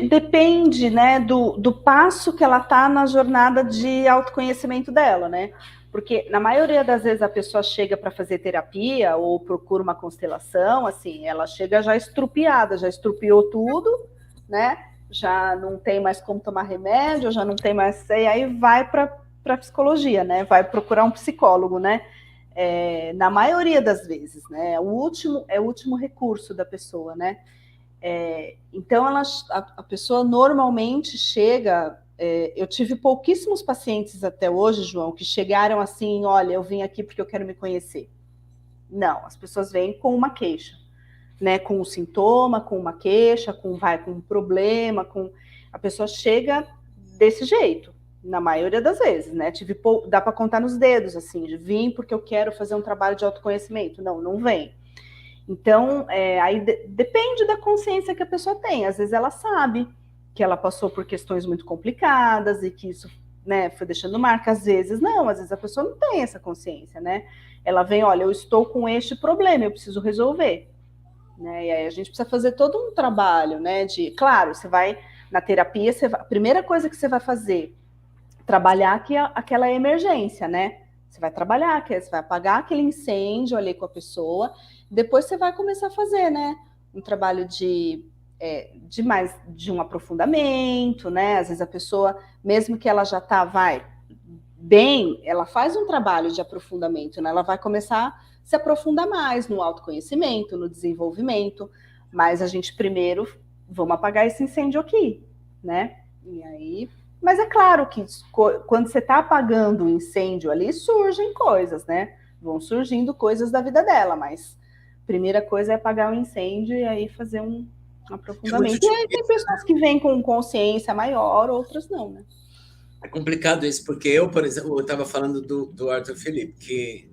Depende, né, do passo que ela está na jornada de autoconhecimento dela, né? Porque na maioria das vezes a pessoa chega para fazer terapia ou procura uma constelação, assim, ela chega já estrupiada, já estrupiou tudo, né? Já não tem mais como tomar remédio, já não tem mais. E aí vai para psicologia, né? Vai procurar um psicólogo, né? Na maioria das vezes, né? É o último recurso da pessoa, né? Então, a pessoa normalmente chega. Eu tive pouquíssimos pacientes até hoje, João, que chegaram assim: olha, eu vim aqui porque eu quero me conhecer. Não, as pessoas vêm com uma queixa, né? Com um sintoma, com uma queixa, com um problema, a pessoa chega desse jeito, na maioria das vezes, né? Dá para contar nos dedos, assim, de vim porque eu quero fazer um trabalho de autoconhecimento. Não, não vem. Então, aí depende da consciência que a pessoa tem. Às vezes ela sabe que ela passou por questões muito complicadas e que isso, né, foi deixando marca. Às vezes não, às vezes a pessoa não tem essa consciência, né? Ela vem, olha, eu estou com este problema, eu preciso resolver. Né? E aí a gente precisa fazer todo um trabalho, né? Claro, você vai na terapia, a primeira coisa que você vai fazer, trabalhar aquela emergência, né? Você vai trabalhar, você vai apagar aquele incêndio ali com a pessoa, depois você vai começar a fazer, né? Um trabalho de um aprofundamento, né? Às vezes a pessoa, mesmo que ela já bem, ela faz um trabalho de aprofundamento, né? Ela vai começar a se aprofundar mais no autoconhecimento, no desenvolvimento, mas a gente primeiro vamos apagar esse incêndio aqui, né? E aí, mas é claro que quando você está apagando o incêndio ali, surgem coisas, né? Vão surgindo coisas da vida dela, mas a primeira coisa é apagar o incêndio e aí fazer um aprofundamento. E aí tem pessoas que vêm com consciência maior, outras não, né?
É complicado isso, porque eu, por exemplo, eu estava falando do Arthur Felipe, que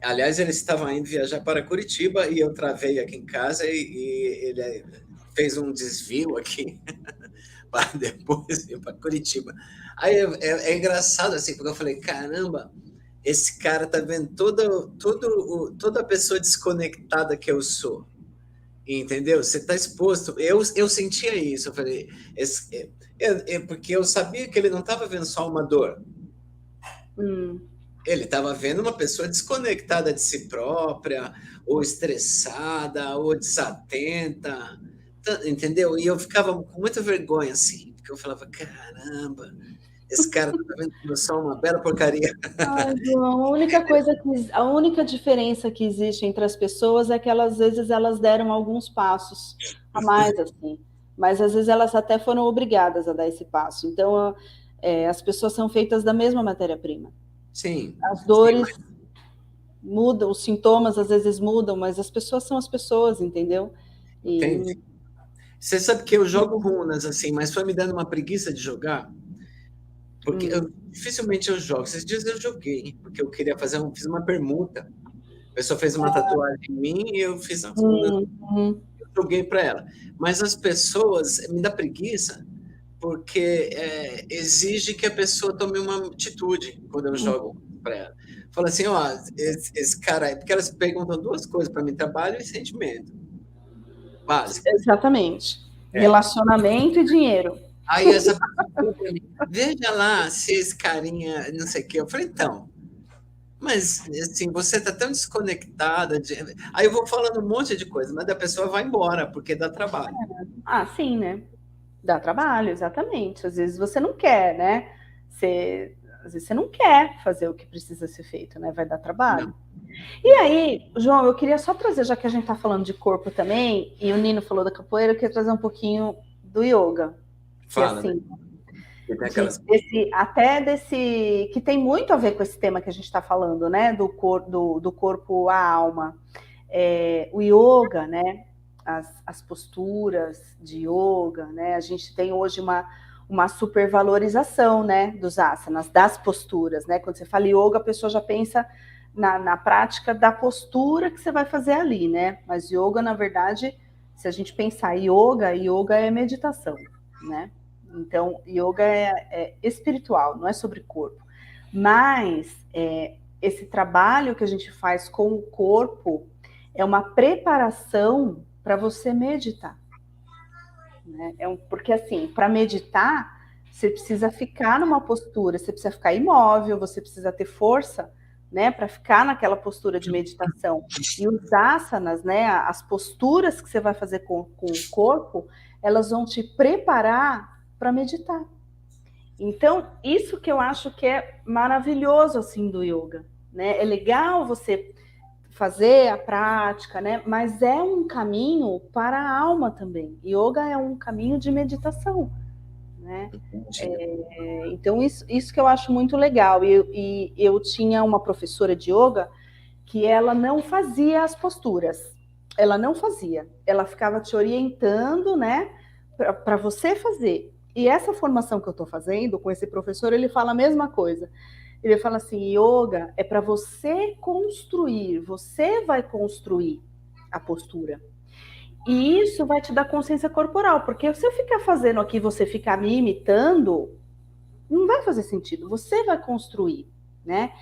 aliás, ele estava indo viajar para Curitiba e eu travei aqui em casa e ele fez um desvio aqui para depois ir para Curitiba. Aí é engraçado assim, porque eu falei, caramba, esse cara tá vendo toda a pessoa desconectada que eu sou. Entendeu? Você está exposto. Eu sentia isso. Eu falei, porque eu sabia que ele não estava vendo só uma dor. Ele estava vendo uma pessoa desconectada de si própria, ou estressada, ou desatenta, entendeu? E eu ficava com muita vergonha, assim, porque eu falava, caramba, esse cara está vendo que eu sou uma bela porcaria.
Ai, João, a única diferença que existe entre as pessoas é que às vezes elas deram alguns passos a mais, assim, mas às vezes elas até foram obrigadas a dar esse passo. Então, as pessoas são feitas da mesma matéria-prima.
Sim.
As dores mudam, os sintomas às vezes mudam, mas as pessoas são as pessoas, entendeu?
Entendi. Você sabe que eu jogo runas, assim, mas foi me dando uma preguiça de jogar, porque dificilmente eu jogo. Esses dias eu joguei, porque eu queria fiz uma permuta. A pessoa fez uma tatuagem em mim e eu fiz as runas, eu joguei para ela. Mas as pessoas, me dá preguiça, porque exige que a pessoa tome uma atitude quando eu jogo para ela. Fala assim, ó, esse cara aí, porque elas perguntam duas coisas para mim, trabalho e sentimento. Básico.
Exatamente. Relacionamento e dinheiro.
Aí essa pessoa falou para mim, veja lá se esse carinha, não sei o quê. Eu falei, então, mas assim, você está tão desconectada. Aí eu vou falando um monte de coisa, mas a pessoa vai embora, porque dá trabalho.
Ah, sim, né? Dá trabalho, exatamente. Às vezes você não quer, né? Às vezes você não quer fazer o que precisa ser feito, né? Vai dar trabalho. E aí, João, eu queria só trazer, já que a gente está falando de corpo também, e o Nino falou da capoeira, eu queria trazer um pouquinho do yoga. Que
Fala, né?
assim,
Aquelas...
desse que tem muito a ver com esse tema que a gente está falando, né? Do corpo à alma. O yoga, né? As posturas de yoga, né? A gente tem hoje uma supervalorização, né? Dos asanas, das posturas, né? Quando você fala yoga, a pessoa já pensa na prática da postura que você vai fazer ali, né? Mas yoga, na verdade, se a gente pensar yoga é meditação, né? Então, yoga é espiritual, não é sobre corpo. Mas esse trabalho que a gente faz com o corpo é uma preparação para você meditar. Né? Porque, assim, para meditar, você precisa ficar numa postura, você precisa ficar imóvel, você precisa ter força, né, para ficar naquela postura de meditação. E os asanas, né, as posturas que você vai fazer com o corpo, elas vão te preparar para meditar. Então, isso que eu acho que é maravilhoso, assim, do yoga, né? É legal você fazer a prática, né? Mas é um caminho para a alma também. Yoga é um caminho de meditação, né? Então, isso que eu acho muito legal. E eu tinha uma professora de yoga que ela não fazia as posturas. Ela não fazia. Ela ficava te orientando, né? Para você fazer. E essa formação que eu estou fazendo com esse professor, ele fala a mesma coisa. Ele fala assim, yoga é para você construir, você vai construir a postura. E isso vai te dar consciência corporal, porque se eu ficar fazendo aqui, você ficar me imitando, não vai fazer sentido, você vai construir, né?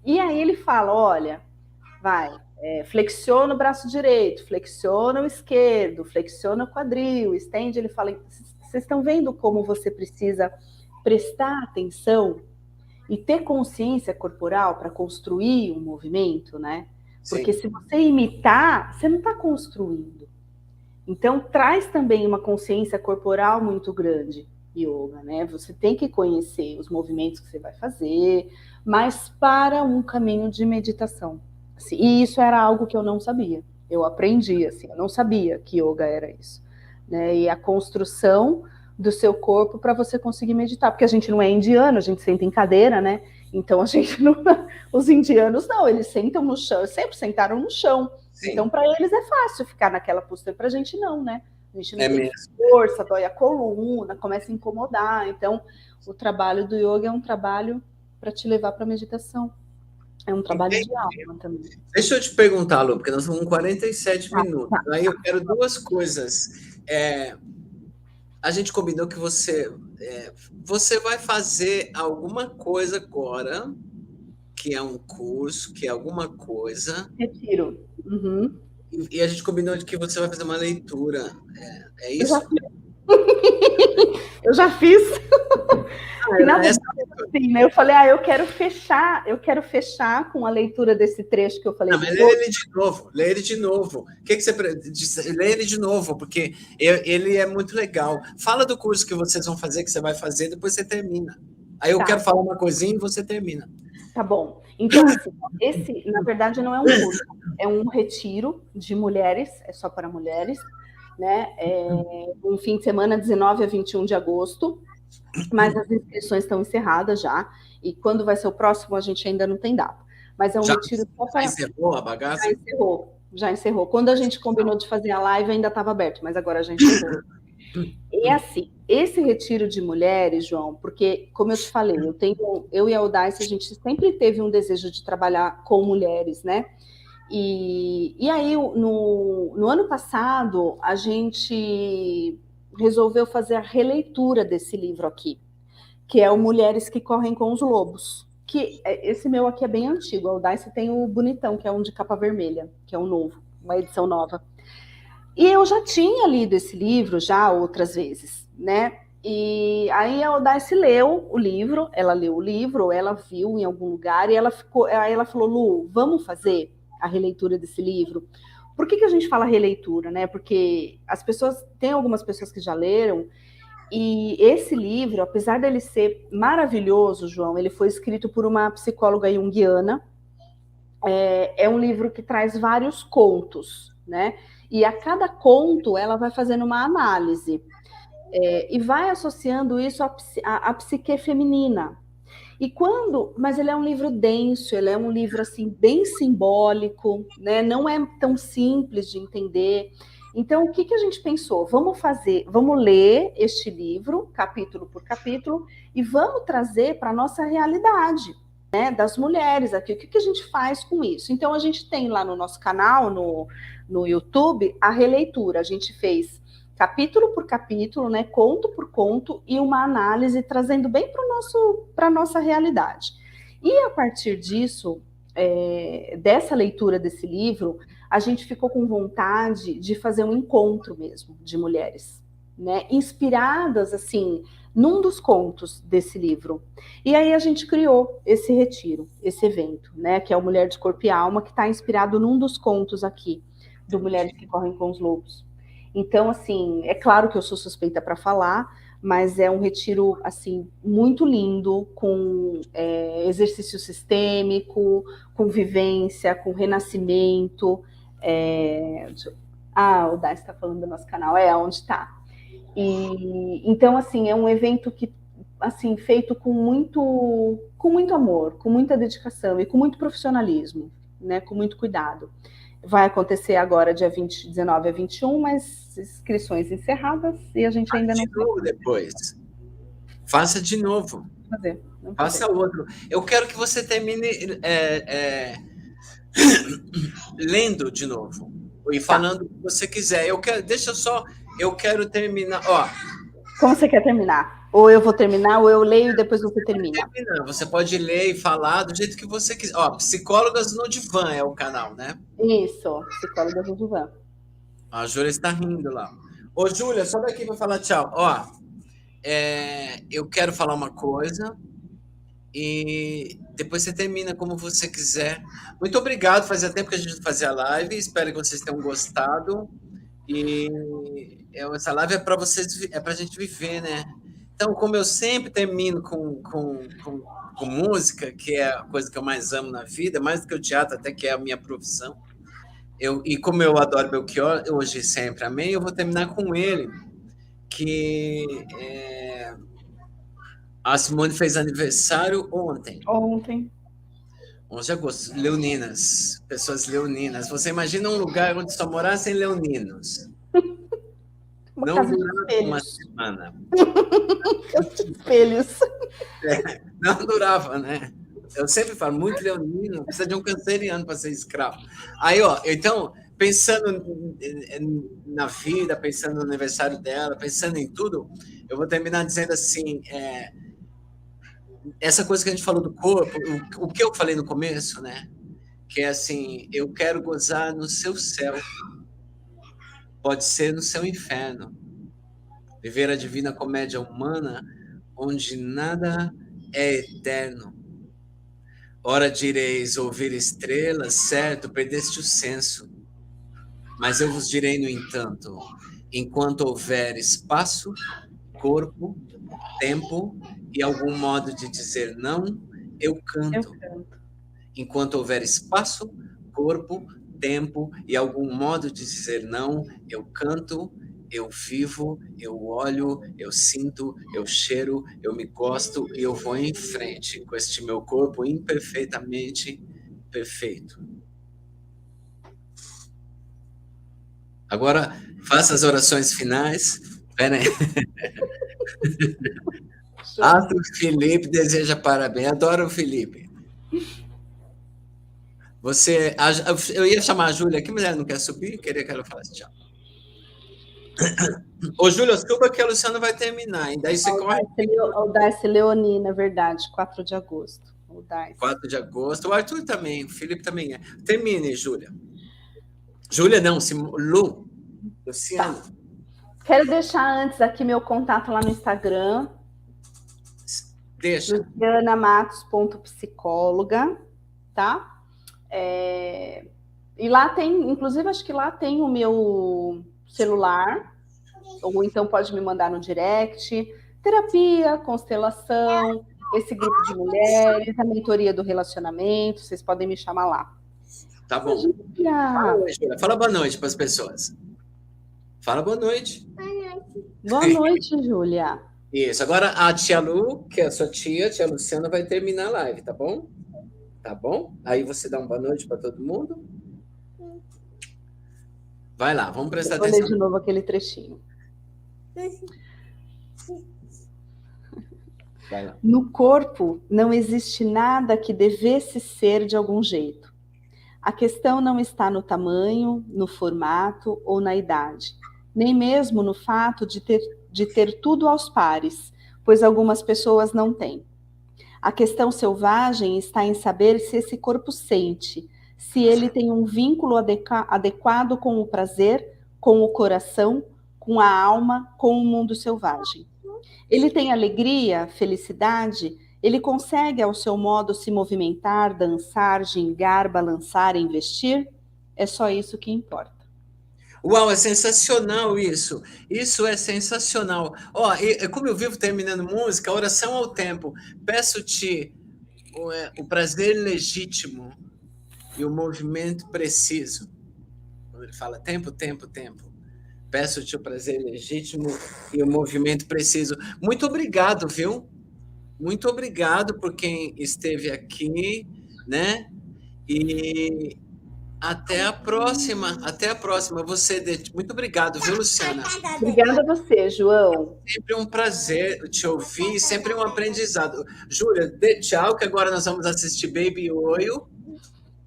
E aí ele fala, olha, flexiona o braço direito, flexiona o esquerdo, flexiona o quadril, estende, ele fala, vocês estão vendo como você precisa prestar atenção e ter consciência corporal para construir um movimento, né? Porque se você imitar, você não está construindo. Então, traz também uma consciência corporal muito grande, yoga, né? Você tem que conhecer os movimentos que você vai fazer, mas para um caminho de meditação. Assim, e isso era algo que eu não sabia. Eu aprendi, assim, eu não sabia que yoga era isso. Né? E a construção do seu corpo para você conseguir meditar, porque a gente não é indiano, a gente senta em cadeira, né? Então a gente não. Os indianos não, eles sentam no chão, sempre sentaram no chão. Sim. Então para eles é fácil ficar naquela postura, para a gente não, né? A gente não tem força, dói a coluna, começa a incomodar. Então o trabalho do yoga é um trabalho para te levar para a meditação. É um trabalho de alma também.
Deixa eu te perguntar, Lu, porque nós estamos com 47 minutos. Aí eu quero duas coisas. A gente combinou que você vai fazer alguma coisa agora, que é um curso, que é alguma coisa.
Retiro. Uhum.
E a gente combinou de que você vai fazer uma leitura. É isso?
Eu já fiz. Assim, né? Eu falei, eu quero fechar com a leitura desse trecho que eu falei.
Não, mas lê ele de novo, lê ele de novo. O que você lê ele de novo, porque ele é muito legal. Fala do curso que vocês vão fazer, que você vai fazer, depois você termina. Aí eu quero falar uma coisinha e você termina.
Tá bom. Então, assim, esse, na verdade, não é um curso, é um retiro de mulheres, é só para mulheres, né? Um fim de semana, 19 a 21 de agosto. Mas as inscrições estão encerradas já, e quando vai ser o próximo a gente ainda não tem data. Mas é um retiro só para...
Já encerrou a bagaça?
Já encerrou. Quando a gente combinou de fazer a live ainda estava aberto, mas agora a gente encerrou. E assim, esse retiro de mulheres, João, porque, como eu te falei, eu e a Audace, a gente sempre teve um desejo de trabalhar com mulheres, né? E aí, no ano passado, a gente resolveu fazer a releitura desse livro aqui, que é o Mulheres que Correm com os Lobos. Que esse meu aqui é bem antigo, a Audace tem o bonitão, que é um de capa vermelha, que é um novo, uma edição nova. E eu já tinha lido esse livro já outras vezes, né? E aí a Audace leu o livro, ela viu em algum lugar, e aí ela falou, Lu, vamos fazer a releitura desse livro? Por que a gente fala releitura, né? Porque tem algumas pessoas que já leram, e esse livro, apesar dele ser maravilhoso, João, ele foi escrito por uma psicóloga junguiana, é um livro que traz vários contos, né? E a cada conto ela vai fazendo uma análise e vai associando isso à psique feminina. Mas ele é um livro denso, ele é um livro assim bem simbólico, né? Não é tão simples de entender. Então, o que a gente pensou? Vamos ler este livro, capítulo por capítulo, e vamos trazer para a nossa realidade, né, das mulheres aqui. O que a gente faz com isso? Então, a gente tem lá no nosso canal, no YouTube, a releitura. A gente fez capítulo por capítulo, né, conto por conto, e uma análise trazendo bem para a nossa realidade. E a partir disso, dessa leitura desse livro, a gente ficou com vontade de fazer um encontro mesmo de mulheres, né, inspiradas assim num dos contos desse livro. E aí a gente criou esse retiro, esse evento, né, que é o Mulher de Corpo e Alma, que está inspirado num dos contos aqui do Mulheres que Correm com os Lobos. Então, assim, é claro que eu sou suspeita para falar, mas é um retiro, assim, muito lindo, com exercício sistêmico, com vivência, com renascimento. O Dai está falando do nosso canal, onde está. Então, assim, é um evento que, assim, feito com muito amor, com muita dedicação e com muito profissionalismo, né, com muito cuidado. Vai acontecer agora dia 19 a 21, mas inscrições encerradas e a gente ainda não...
De novo depois. Faça de novo. Faça outro. Eu quero que você termine lendo de novo e falando o que você quiser. Eu quero terminar. Ó.
Como você quer terminar? Ou eu vou terminar, ou eu leio e depois você termina.
Você pode ler e falar do jeito que você quiser. Ó, Psicólogas no Divã é o canal, né?
Isso, Psicólogas no Divã.
A Júlia está rindo lá. Ô, Júlia, só daqui para falar tchau. Ó, eu quero falar uma coisa e depois você termina como você quiser. Muito obrigado. Fazia tempo que a gente não fazia live. Espero que vocês tenham gostado. E essa live é para vocês, é para a gente viver, né? Então, como eu sempre termino com música, que é a coisa que eu mais amo na vida, mais do que o teatro, até que é a minha profissão. E como eu adoro Belchior, hoje sempre amém, eu vou terminar com ele, que a Simone fez aniversário ontem.
11
de agosto. Leoninas, pessoas leoninas. Você imagina um lugar onde só morassem leoninos. Não durava uma semana.
Espelhos.
Não durava, né? Eu sempre falo, muito leonino, precisa de um canceriano para ser escravo. Aí, ó, então, pensando na vida, pensando no aniversário dela, pensando em tudo, eu vou terminar dizendo assim, essa coisa que a gente falou do corpo, o que eu falei no começo, né? Que é assim, eu quero gozar no seu céu, pode ser no seu inferno, viver a divina comédia humana, onde nada é eterno. Ora direis ouvir estrelas, certo, perdeste o senso. Mas eu vos direi, no entanto, enquanto houver espaço, corpo, tempo e algum modo de dizer não, eu canto. Enquanto houver espaço, corpo, tempo e algum modo de dizer não, eu canto. Eu vivo, eu olho, eu sinto, eu cheiro, eu me gosto e eu vou em frente com este meu corpo imperfeitamente perfeito. Agora, faça as orações finais. Pera aí. Astro Felipe deseja parabéns. Adoro o Felipe. Eu ia chamar a Júlia aqui, mas ela não quer subir. Queria que ela falasse tchau. Ô, Júlia, suba que a Luciana vai terminar. E daí você corre.
O Darcy Leonina, verdade, 4 de agosto.
4 de agosto. O Arthur também, o Felipe também é. Termine, Júlia. Júlia, não, Lu. Luciana.
Tá. Quero deixar antes aqui meu contato lá no Instagram.
Deixa.
lucianamatos.psicóloga, tá? E lá tem, inclusive, acho que lá tem o meu celular, ou então pode me mandar no direct. Terapia, constelação, esse grupo de mulheres, a mentoria do relacionamento, vocês podem me chamar lá,
Tá bom.
Júlia.
Fala boa noite para as pessoas. Fala boa noite.
Boa noite, Júlia.
Isso. Agora a tia Lu, que é a sua tia Luciana, vai terminar a live, tá bom? Tá bom? Aí você dá uma boa noite para todo mundo. Vai lá, vamos prestar atenção.
Vou ler de novo aquele trechinho.
Vai lá.
No corpo não existe nada que devesse ser de algum jeito. A questão não está no tamanho, no formato ou na idade, nem mesmo no fato de ter tudo aos pares, pois algumas pessoas não têm. A questão selvagem está em saber se esse corpo sente, se ele tem um vínculo adequado com o prazer, com o coração, com a alma, com o mundo selvagem. Ele tem alegria, felicidade, ele consegue ao seu modo se movimentar, dançar, gingar, balançar, investir? É só isso que importa.
Uau, é sensacional isso. Isso é sensacional. Ó, como eu vivo terminando música, oração ao tempo. Peço-te o prazer legítimo e o movimento preciso. Quando ele fala tempo, tempo, tempo. Peço-te o prazer legítimo e o movimento preciso. Muito obrigado, viu? Muito obrigado por quem esteve aqui, né? E até a próxima. Até a próxima. Muito obrigado, viu, Luciana?
Obrigada a você, João.
Sempre um prazer te ouvir, sempre um aprendizado. Júlia, dê tchau, que agora nós vamos assistir Baby Oil.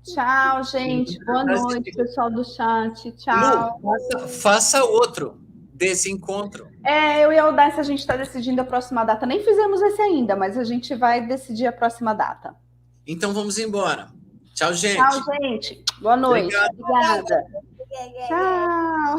Tchau, gente. Boa noite, pessoal do chat. Tchau.
Lu, faça outro desse encontro.
Eu e a Audácia, a gente está decidindo a próxima data. Nem fizemos esse ainda, mas a gente vai decidir a próxima data.
Então vamos embora. Tchau, gente.
Tchau, gente. Boa noite. Obrigada. Tchau.